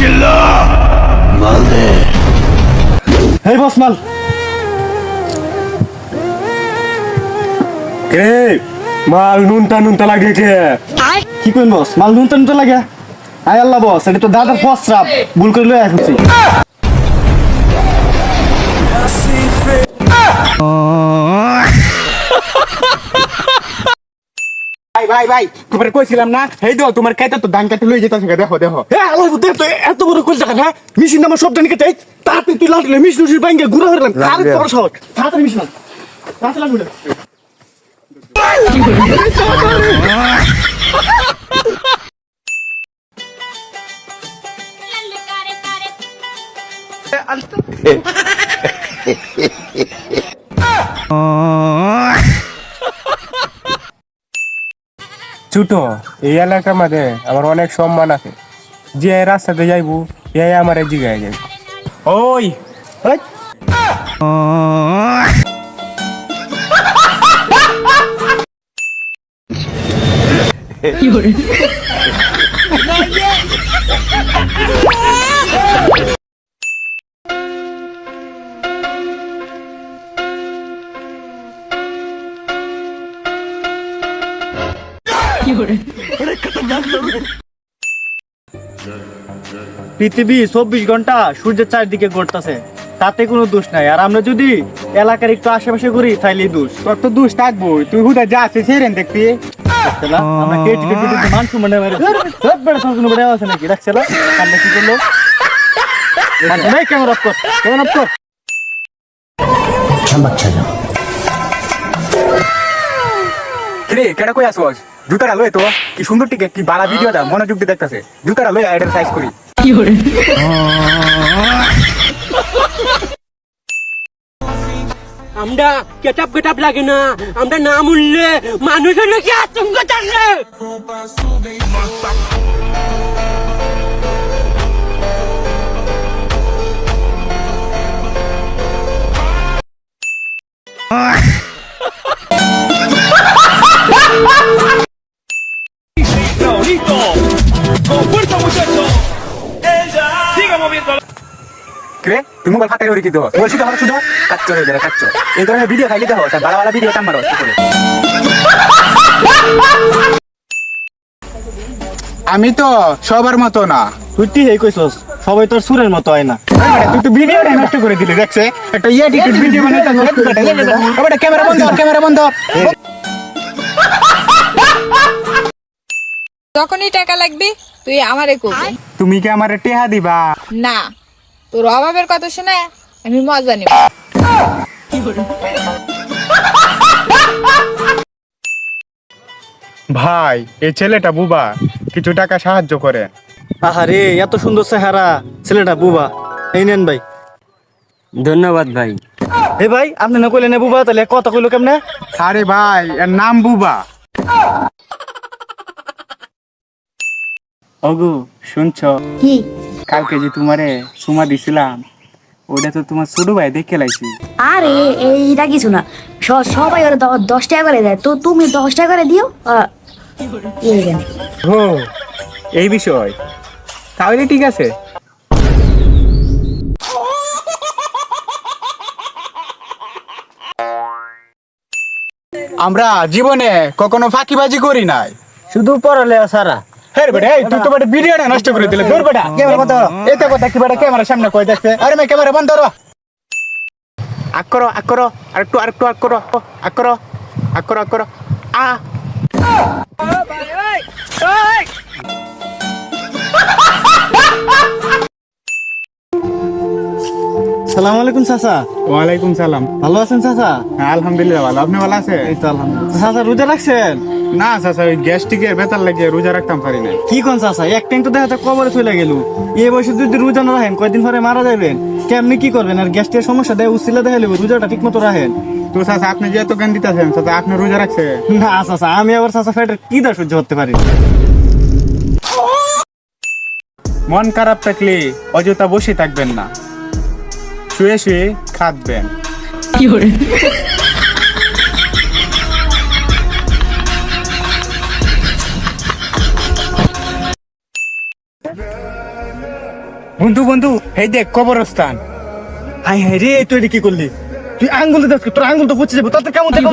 চিল্লা মাল দে। এই বস মাল কে মাল নুনতা লাগে কে? কি কইন বস মাল নুনতা লাগে? আয় আল্লাহ বস এটা তো দাদার ফসরাপ ভুল করে লয়ে আসছি। ভাই ভাই তোমার কইছিলাম না এই দাও তোমার খাইতে তো ধান কাটতে লই যেতাছে দেখো দেখো। হ্যাঁ আল্লাহ দেখ তো এত বড় কইল টাকা না মেশিন নামা সব জানি কেটে তারপরে তুই লাগলে মেশিন ভাঙ্গে গুড়া হইলাম আরে বড় শট তাড়াতাড়ি মেশিন তাড়াতাড়ি লাগবে। ছোট এই এলাকার মধ্যে আমার অনেক সম্মান আছে, যে রাস্তাতে যাইবো এই আমার জিগায় যাই ওই পৃথিবী 24 ঘন্টা সূর্যের চারদিকে ঘুরতেছে, তাতে কোনো দোষ নাই। আর আমরা যদি এলাকার একটু আশেপাশে ঘুরি তাইলেই দোষ। তোর তো দুষ থাকবো, তুই হুদা যা আছে সেরেন দেখবি। আমরা কেটে কেটে মান সম্মান বেড়ে কোনো বেড়ে আছে নাকি রাখছিল আমরা কি করলো ক্যামেরা অফ কর ক্যামেরা অফ কর। রে কেডা কই আসোস? জুতাটা লই তো কি সুন্দর টিকে কি বালা ভিডিওটা মনোযোগ দিয়ে দেখতাছে। জুতাটা লই আইডেল সাইজ করি। আমরা কেটাপ লাগে না, আমরা না মূল্যে মানুষের নাকি আতঙ্ক থাকে। কে তুই মোবাইল ফাটাই ওরে কি দাও? মোবাইল শুধু আমার শুধু কাচ্চ হয়ে যায় কাচ্চ। এই ধরনের ভিডিও খাইলে দেখো স্যার বালা বালা ভিডিও টান মারো কি করে। আমি তো সবার মতো না। তুই ঠিক এই কইছস, সবাই তোর সুরের মতো হয় না। তুই তো ভিডিওটা নষ্ট করে দিলি দেখছে একটা এডিটেড ভিডিও বানাইতে হবে। ক্যামেরা বন্ধ ক্যামেরা বন্ধ। যখনই টাকা লাগবে তুই আমারে কবি। তুমি কি আমারে টেহা দিবা? না, তোর অভাবের কথা শুনে আমি মজা নিব। ভাই এই ছেলেটা বুবা, কিছু টাকা সাহায্য করে। আহারে এত সুন্দর চেহারা, ছেলেটা বুবা। এই নেন ভাই। ধন্যবাদ ভাই। হে ভাই আপনি না কইলেন বুবা, তাহলে কথা কইলো কেমনে? আরে ভাই এর নাম বুবা। ওগো শুনছো কি? কালকে যে তোমারে সুমা দিছিলাম ওটা তো তোমার ছোট ভাই দেখে লাইছি। আরে এইটা কিছু না, সবাই ওরা 10 টাকা করে দেয়, তো তুমি 10 টাকা করে দিও। এইখানে ও এই বিষয়, তাহলে ঠিক আছে। আমরা জীবনে কখনো ফাঁকিবাজি করি নাই, শুধু পড়ালে সারা। হের বেটা এই তুই তো বেটা ভিডিওটা নষ্ট করে দিলে। দূর বেটা ক্যামেরা বন্ধ করো। এটা কথা কি বেটা ক্যামেরার সামনে কই দেখছে? আরে মে ক্যামেরা বন্ধ করো। আকরো আরেকটু আকরো আ সালাম আলাইকুম চাচা। ওয়ালাইকুম সালাম। ভালো আছেন চাচা? হ্যাঁ আলহামদুলিল্লাহ ভালো। আপনি ভালো আছেন? এই তো আলহামদুলিল্লাহ। চাচা রোজা রাখছেন? না চাচা ওই গ্যাস্ট্রিকের বেতার লাগিয়ে রোজা রাখতাম পারি না। কি কোন চাচা, এক টাইম তো দেখা যায় কবরে চলে গেল। এই বয়সে যদি রোজা না রাখেন কয়দিন পরে মারা যাবেন, কেমনি কি করবেন? আর গ্যাস্ট্রিকের সমস্যা দেয় উচিলা দেখা লেবে রোজাটা ঠিক মতো রাখেন। তো চাচা আপনি যে এত জ্ঞান দিতেছেন চাচা আপনি রোজা রাখছে? না চাচা আমি আবার চাচা ফ্যাটের কি দা সহ্য করতে পারি। মন খারাপ থাকলে অযথা বসে থাকবেন না, শুয়ে শুয়ে খাবেন। বন্ধু বন্ধু এই দেখ কবরস্থান। হাই হাই রে, তুই এটা কি করলি? তুই আঙ্গুল দিতে তোর আঙ্গুল তো পচে যাবো, তাতে কেমন দেখো